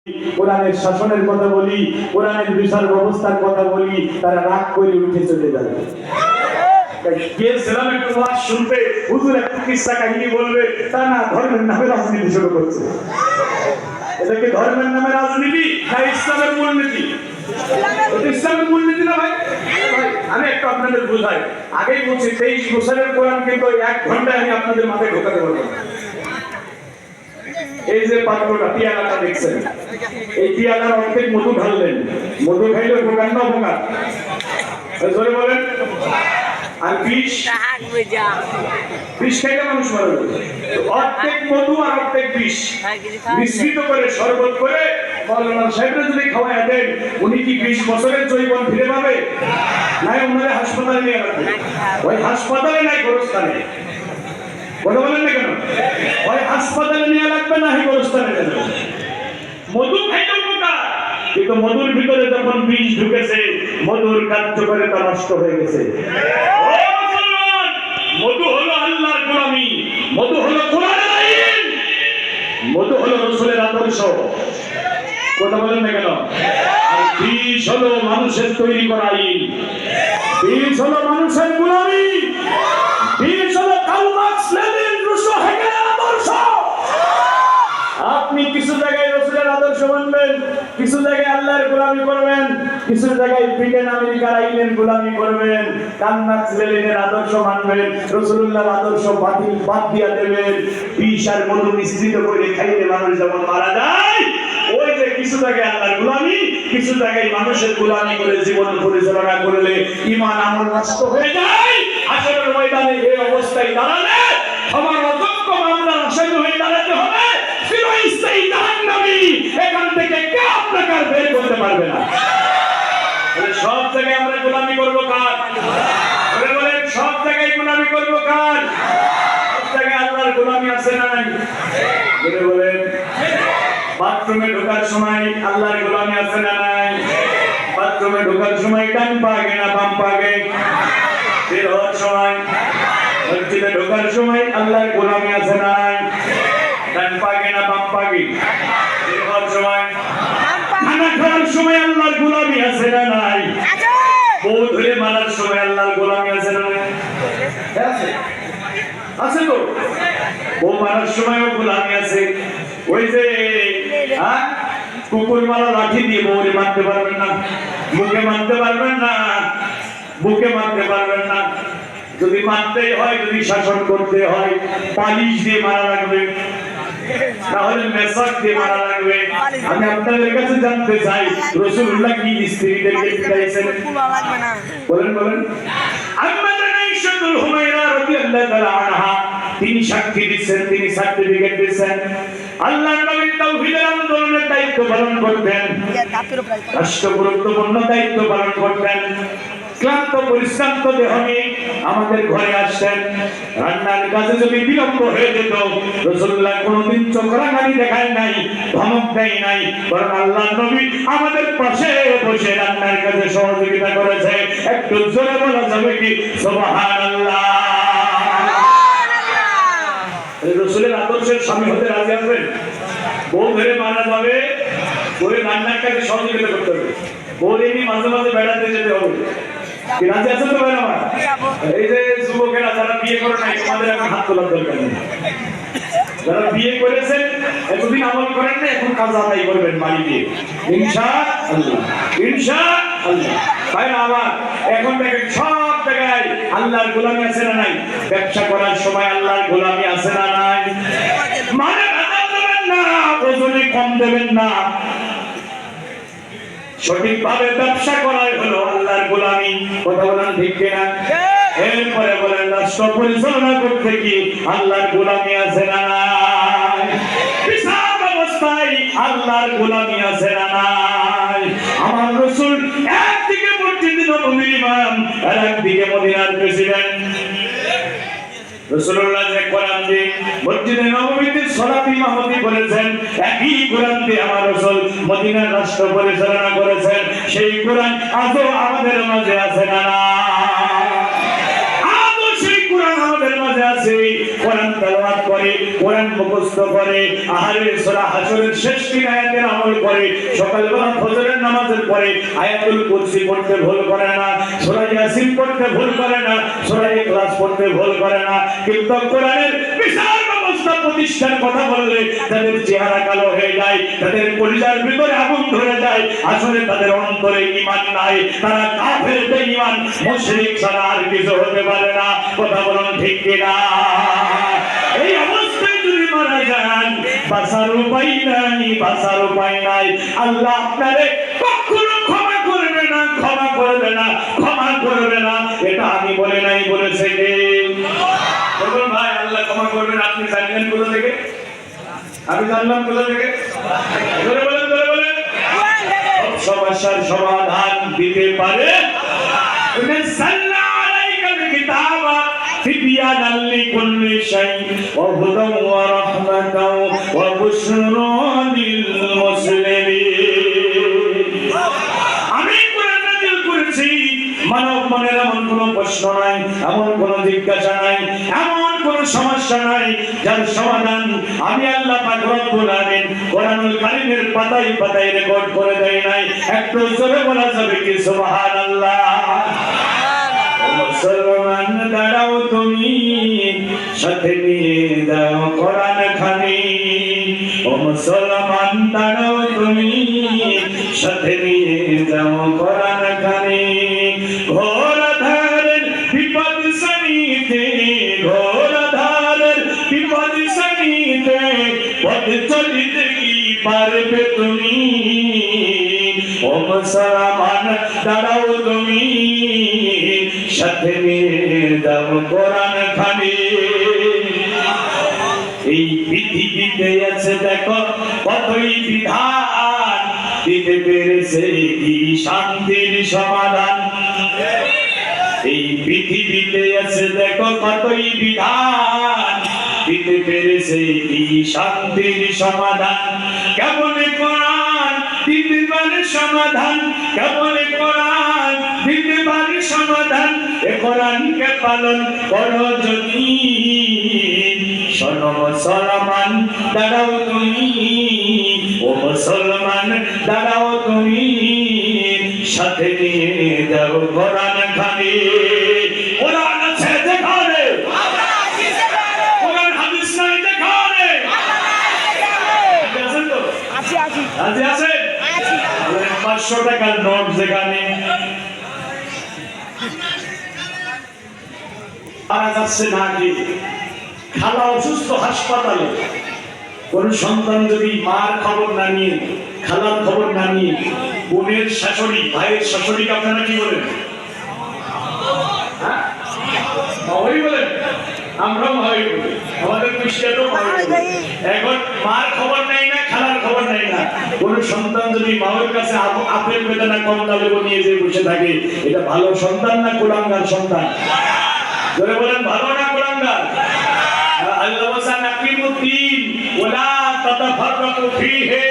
কোরআনের শাসনের কথা বলি, কোরআনের বিচার ব্যবস্থার কথা বলি, তারা রাগ করে উঠে চলে যাবে। গিয়েছিলাম একটু ওয়াজ শুনতে, হুজুর একটু কিসসা কাহিনী বলবে, তা না, ধর্মের নামে রাজনীতি শুরু করছে। এটাকে ধর্মের নামে রাজনীতি না ইসলামের মূলনীতি? এটা ইসলামের মূলনীতি না ভাই। আমি একটু আপনাদের বুঝাই, আগেই বলছি 23 বছরের কোরআন কিন্তু 1 ঘন্টায় আমি আপনাদের মাথায় ঢোকাতে পারবো না। এই যে পাত্রটা পিয়ালাটা দেখছেন, এই পিয়ালার অর্ধেক মধু ঢাললেন, মধু খাইলে বোকান না বোকা? জোরে বলেন। আর বিষ খাইলে মানুষ মারা যাবে। অর্ধেক মধু আর অর্ধেক বিষ মিশ্রিত করে শরবত করে মৌলানা সাহেবরা যদি খাওয়ায় দেন, উনি কি 20 বছরের জৈবন ফিরে পাবে? নাই, ওনারা হাসপাতালে নিয়ে রাখবে। ওই হাসপাতালে নাই, গোরস্থানে। কথা বলেন না কেন? ওই হাসপাতালে নিয়ে লাগবে না, হি গোরস্থানে যাবে। মধু খাইতে উপকার, কিন্তু মধুর ভিতরে যখন বিষ ঢুকেছে, মধুর কার্যকারিতা নষ্ট হয়ে গেছে। মধু হলো আল্লাহর গোলামি, মধু হলো কোরআনের আইন, মধু হলো রাসূলের আদর্শ। কথা বলেন না কেন? আর বিষ হলো মানুষের তৈরি করা আইন, বিষ হলো মানুষের গোলামি, বিষ হলো কার্ল মার্কস, লেনিন, রুশো, হেগেলের আদর্শ। আপনি কিছু জায়গায় রাসূলের আদর্শ মানবেন, কিছু জায়গায় আল্লাহর গোলামি করবেন, কিছু জায়গায় ব্রিটেন আমেরিকার আইনের গোলামি করবেন। কার্ল মার্কস, লেনিনের আদর্শ মানবেন, রাসূলুল্লাহর আদর্শ বাদ দিয়া দেবেন। বিষ আর মধু মিশ্রিত করে খাইলে মানুষ যেমন মারা যায়, ওই যে কিছু জায়গায় আল্লাহর গোলামি, কিছু জায়গায় মানুষের গোলামি করে জীবন পরিচালনা করলে ঈমান আমল নষ্ট হয়ে যায়। আসলে ময়দানে এই অবস্থায় দাঁড়ালে আমার অযোগ্য মামলা আসামি হয়ে দাঁড়াতে হবে। চিরস্থায়ী জাহান্নামী, এখান থেকে কেউ আপনাকে আর বের করতে পারবে না। সব জায়গায় আমরা গোলামি করবো কার? বলে সব জায়গায় গোলামি করবো কার? সব জায়গায় আল্লাহর গোলামি আছে না নাই? বলেন। বাথরুমে ঢোকার সময় আল্লাহর গোলামি আছে না নাই? বাথরুমে ঢোকার সময় ডান পা আগে না বাম পা আগে? বের হওয়ার সময়, মসজিদে ঢোকার সময় আল্লাহর গোলামি আছে না নাই? ডান পা আগে না বাম পা আগে? বের হওয়ার সময়, খানা খাওয়ার সময় আল্লাহর গোলামি আছে না নাই? বউ ধরে মারার সময় আল্লাহর গোলামি আছে না নাই? আছে তো। বউ মারার সময়ও গোলামি আছে। ওই যে কুকুর মারা লাঠি দিয়ে বউরে মারতে পারবেন না, বুকে মারতে পারবেন না, বুকে মারতে পারবেন না। যদি মারতেই হয়, যদি শাসন করতে হয়, পালিশ দিয়ে মারা লাগবে, তাহলে মেসাক দিয়ে মারা লাগবে। আমি আপনাদের কাছে জানতে চাই, রাসূলুল্লাহ কি স্ত্রীদেরকে শিখাইছেন? বলেন বলেন। হুমায়রা রাদিয়াল্লাহু তাআলা আনহা, তিনি সাক্ষী দিচ্ছেন, তিনি সার্টিফিকেট দিচ্ছেন, আল্লাহর নবীর তাওহীদের আন্দোলনের দায়িত্ব পালন করতেন, রাষ্ট্র গুরুত্বপূর্ণ দায়িত্ব পালন করতেন। ক্লান্ত পরিশ্রান্ত দেহ নিয়ে আমাদের ঘরে আসতেন। রান্নার কাজে যদি বিলম্ব হয়ে যেত, রাসূলুল্লাহ কোনোদিন চোখরাঙানি দেখায় নাই, ধমক দেয় নাই, বরং আল্লাহর নবী আমাদের পাশে বসে রান্নার কাজে সহযোগিতা করেছে। একটু জোরে বলা যাবে কি সুবহানাল্লাহ? রাসূলের আদর্শের স্বামী হতে রাজি আছেন? বউ ধরে মারা যাবে, ওই রান্নার কাজে সহযোগিতা করতে হবে, বউরে নিয়ে মাঝে মাঝে বেড়াতে যেতে হবে। রাজি আছেন তো ভাই আমার? এই যে যুবকেরা যারা বিয়ে করে নাই, তোমাদের এখন হাত তোলার দরকার নেই। যারা বিয়ে করেছেন, এতদিন আমল করেন না, এখন কাজ আদায় করবেন বাড়ি দিয়ে, ইনশাআল্লাহ, ইনশাআল্লাহ। ভাই আমার এখন দেখেন সব জায়গায় আল্লাহর গোলামি আছে না নাই? ব্যবসা করার সময় আল্লাহর গোলামি আছে না নাই? মানে ভাতা দেবেন না, ওজনে কম দেবেন না, সঠিকভাবে ব্যবসা করাই হলো আল্লাহর গোলামি। কথা বলেন ঠিক কিনা? এরপরে বলেন রাষ্ট্র পরিচালনা করতে কি আল্লাহর গোলামি আছে না নাই? বিচার ব্যবস্থায় আল্লাহর গোলামি আছে না নাই? আমার রাসূল একদিকে মসজিদে নববীর ইমাম, আর একদিকে মদিনার প্রেসিডেন্ট। রাসূলুল্লাহ যে কোরআন দিয়ে মসজিদে নববীতে সালাত ইমামতি করেছেন, একই কোরআন দিয়ে আমার রাসূল মদিনার রাষ্ট্র পরিচালনা করেছেন। সেই কোরআন আজও আমাদের মাঝে আছে না? আজও সেই কোরআন আমাদের মাঝে আছে। কোরআন তেলাওয়াত করে, কোরআন মুখস্থ করে, আহারে সূরা হাশরের শেষ 3 আয়াতের আমল করে, সকালবেলা ফজরের নামাজের পরে আয়াতুল কুরসি পড়তে ভুল করে না, সূরা ইয়াসিন পড়তে ভুল করে না, সূরা ইখলাস পড়তে ভুল করে না। কিন্তু কোরআনের বিশাল ব্যবস্থা প্রতিষ্ঠার কথা বললে তাদের চেহারা কালো হয়ে যায়, তাদের কলিজার ভিতরে আগুন ধরে যায়। আসলে তাদের অন্তরে ঈমান নাই, তারা কাফের, বেঈমান, মুশরিক ছাড়া আর কিছু হতে পারে না। কথা বলুন ঠিক কিনা? এই অবস্থায় যদি মারা যান, বাঁচার উপায় নাই, বাঁচার উপায় নাই। আল্লাহ আপনারে কখনো ক্ষমা করবে না, ক্ষমা করবে না, ক্ষমা করবে না। এটা আমি বলে নাই, বলেছে কে? বলুন ভাই, আল্লাহ ক্ষমা করবেন আপনি জানলেন কোথা থেকে? আমি জানলাম কোথা থেকে? ধরে বলেন, ধরে বলেন। সমস্যার সমাধান দিতে পারে। تبيانا لكل شيء وهدى ورحمة وبشرى للمسلمين. আমি কোরআন নাযিল করেছি, মানব মনের এমন কোনো প্রশ্ন নাই, এমন কোনো জিজ্ঞাসা নাই, এমন কোনো সমস্যা নাই যার সমাধান আমি আল্লাহ পাক রব্বুল আলামিন কোরআনুল কারীমের পাতায় পাতায় রেকর্ড করে দেই নাই। একটু জোরে বলা যাবে কি সুবহানাল্লাহ? মুসলমান দাঁড়াও তুমি, সাথে নিয়ে দাও কোরআন খানি। ও মুসলমান দাঁড়াও তুমি, সাথে নিয়ে দাও কোরআন খানি। ঘোর ধারের বিপদ সনিতে, ঘোর ধারের বিপদ সনিতে পথ চলিতে কি পারবে তুমি? ও মুসলমান দাঁড়াও তুমি, সাথে নিয়ে দাও কোরআন খানি। এই পৃথিবীতে আছে দেখো কতই বিধান, দিতে পেরেছে কি শান্তির সমাধান। এই পৃথিবীতে আছে দেখো কতই বিধান, দিতে পেরেছে কি শান্তির সমাধান। কেমন কোরআন দিতে পারে সমাধান, কেমন কোরআন দিতে পারে সমাধান। এ কোরআনকে পালন করো যদি, শোনো মুসলমান দাঁড়াও তুমি, ও মুসলমান দাঁড়াও তুমি, সাথে নিয়ে দাও কোরআন খানি। কোরআন আছে যেখানে, কোরআন হাদিস নাই যেখানে, আছেন তো? আছি আছেন? 500 টাকার নোট যেখানে মারা যাচ্ছে নাকি, খালা অসুস্থ হাসপাতালে, কোন সন্তান যদি মার খবর না নিয়ে, খালার খবর না নিয়ে, বোনের শাশুড়ি, ভাইয়ের শাশুড়িকে আপনারা কি বলেন? ভাই বলেন? আমরাও ভাই বলি, আমাদের খ্রিস্টানও ভাই বলি। এখন মার খবর নেই না, খালার খবর নেই না, কোন সন্তান যদি মায়ের কাছে আপেল বেদানা কমলা লেবু নিয়ে যে বসে থাকে, এটা ভালো সন্তান না কুলাঙ্গার সন্তান? ধরে বলেন, ভালো না কুলাঙ্গার? আল্লাহ ওয়াসান আকিমুদ্দিন ওয়ালা তাতাফাররাকু ফীহি।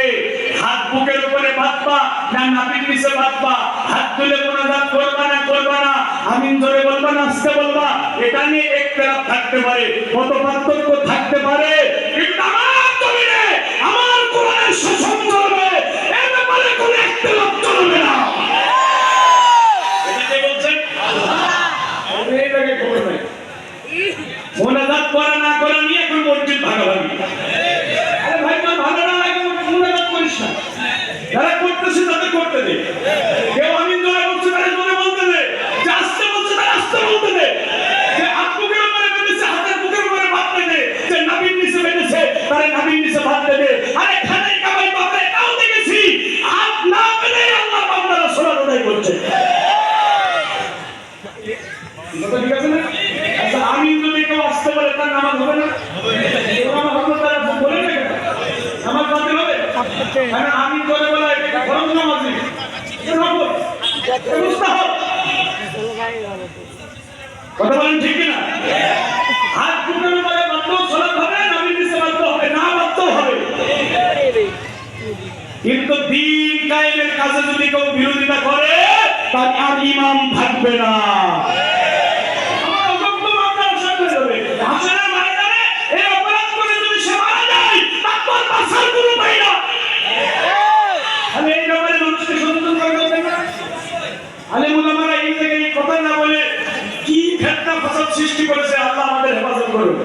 হাত বুকের উপরে বাঁধবা না নাভির নিচে বাঁধবা, হাত তুলে মুনাজাত করবা না করবা না, আমিন জোরে বলবা না আস্তে বলবা, এটা নিয়ে একতলাফ থাকতে পারে, কত পার্থক্য থাকতে পারে, কিন্তু আমার জমিনে আমার কোরআনের শাসন চলবে, এই ব্যাপারে কোনো একতলাফ চলবে না। এটা কে বলছেন? এই জায়গায় খবর নাই। মুনাজাত করা না করা নিয়ে এখন মসজিদ ভাগাভাগি। আরে ভাই, তোর ভালো না লাগে মুনাজাত করিস না, যারা করতেছে তাদের করতে দে। কেউ আমিন জোরে বলছে তারা জোরে বলতে দে, যে আস্তে বলছে তারা আস্তে বলতে দে, যে হাত বুকের উপরে বেঁধেছে হাতের বুকের উপরে বাঁধতে দে, যে নাভির নিচে বেঁধেছে তারা নাভির নিচে বাঁধতে দে। আরে খানাই কামাই তো আমরা এটাও দেখেছি, হাত না বেঁধে আল্লাহ বান্দারা সালাত আদায় করছে। ঠিক আছে না? আচ্ছা, আমিন যদি কেউ আসতে বলে তার নামাজ হবে না? নামাজ হবে তারা বলে না, নামাজ বাতিল হবে। কারণ আমিন বলে বলা এটা ফরজ নামাজ নেই, এটা নফল, এটা মুস্তাহাব। কথা বলেন ঠিক কি না? হাত বুকের উপরে বাঁধলেও সালাত হবে, নাভির নিচে বাঁধলেও হবে, না বাঁধতেও হবে। কিন্তু দ্বীন কায়েমের কাজে যদি কেউ বিরোধিতা করে, তার আর ইমাম থাকবে না। আমার অযোগ্য মামলা অসম্ভব হবে। হাসরের ময়দানে এই অপরাধ সৃষ্টি করেছে, আল্লাহ আমাদের হেফাজত করুন।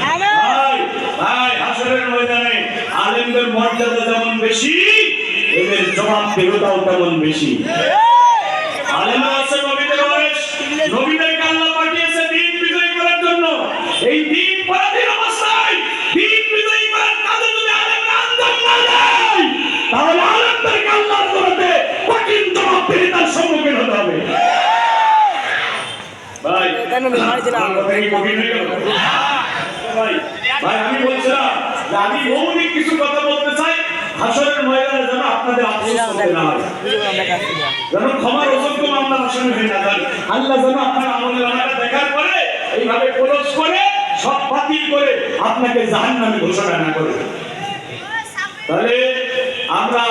ভাই ভাই, হাসরের ময়দানে আলেমদের মর্যাদা যেমন বেশি, এদের জবাবদিহিতাও তেমন বেশি। আলেমরা আছে নবীদের ওয়ারিস, নবীদেরকে আল্লাহ পাঠিয়েছে দ্বীন বিজয়ী করার জন্য। এই দ্বীন পরাধীন অবস্থায় দ্বীন বিজয়ী করার কাজে যদি আলেমরা আঞ্জাম না দেয়, তাহলে আলেমদেরকে আল্লাহর দরবারে কঠিন জবাবদিহিতার সম্মুখীন হতে হবে। ভাই ভাই, আমি বলছিলাম যে আমি মৌলিক কিছু কথা বলতে চাই, হাসরের ময়দানে যেন আপনাদের আফসোস করতে না হয়, যেন ক্ষমার অযোগ্য মামলা হাসরের হয়ে না যায়। আল্লাহ যেন আপনার আমলের নামাটা দেখার পরে এইভাবে ক্লোজ করে সব বাতিল করে আপনাকে জাহান্নামে ঘোষণা না করে। তাহলে আমরা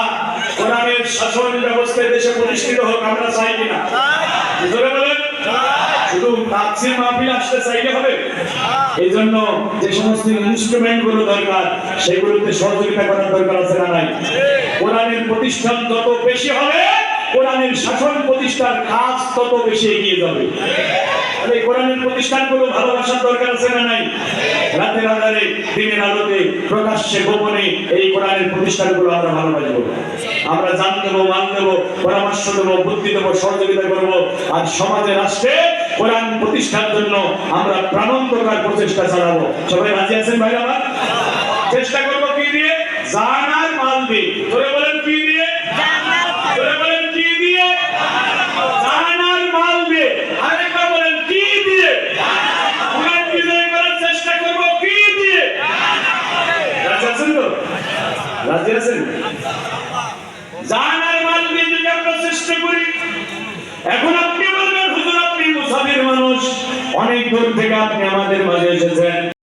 কোরআনের শাসন ব্যবস্থা দেশে প্রতিষ্ঠিত হোক, আমরা চাই কিনা? জোরে বলেন। শুধু তাফসীর মাহফিল আসতে চাইলে হবে? এই জন্য যে সমস্ত ইনস্ট্রুমেন্ট গুলো দরকার, সেগুলোতে সহযোগিতা করার দরকার আছে না নাই? কোরআনের প্রতিষ্ঠান যত বেশি হবে, কোরআনের শাসন প্রতিষ্ঠার কাজ তত বেশি এগিয়ে যাবে। এই কোরআনের প্রতিষ্ঠানগুলো ভালোবাসার দরকার আছে না নাই? রাতের আধারে দিনের আলোতে প্রকাশ্যে গোপনে এই কোরআনের প্রতিষ্ঠানগুলো আমরা ভালোবাসবো, আমরা জান দেবো, মান দেবো, পরামর্শ দেবো, বুদ্ধি দেবো, সহযোগিতা করবো। আর সমাজে রাষ্ট্রে কোরআন প্রতিষ্ঠার জন্য আমরা প্রাণান্তকার প্রচেষ্টা চালাবো। সবাই রাজি আছেন ভাই আমার? চেষ্টা করবো কি দিয়ে? জান আর মাল দিয়ে। ধরে বলেন কি দিয়ে? ধরে বলেন কি দিয়ে? জান আর মাল দিয়ে। আরেকবার বলেন কি দিয়ে? কোরআন বিজয় করার চেষ্টা করবো কি দিয়ে? রাজি আছেন তো? রাজি আছেন? জান আর মাল দিয়ে যদি আমরা চেষ্টা করি। এখন আপনি বলবেন হুজুর, আপনি মুসাফির মানুষ, অনেক দূর থেকে আপনি আমাদের মাঝে এসেছেন।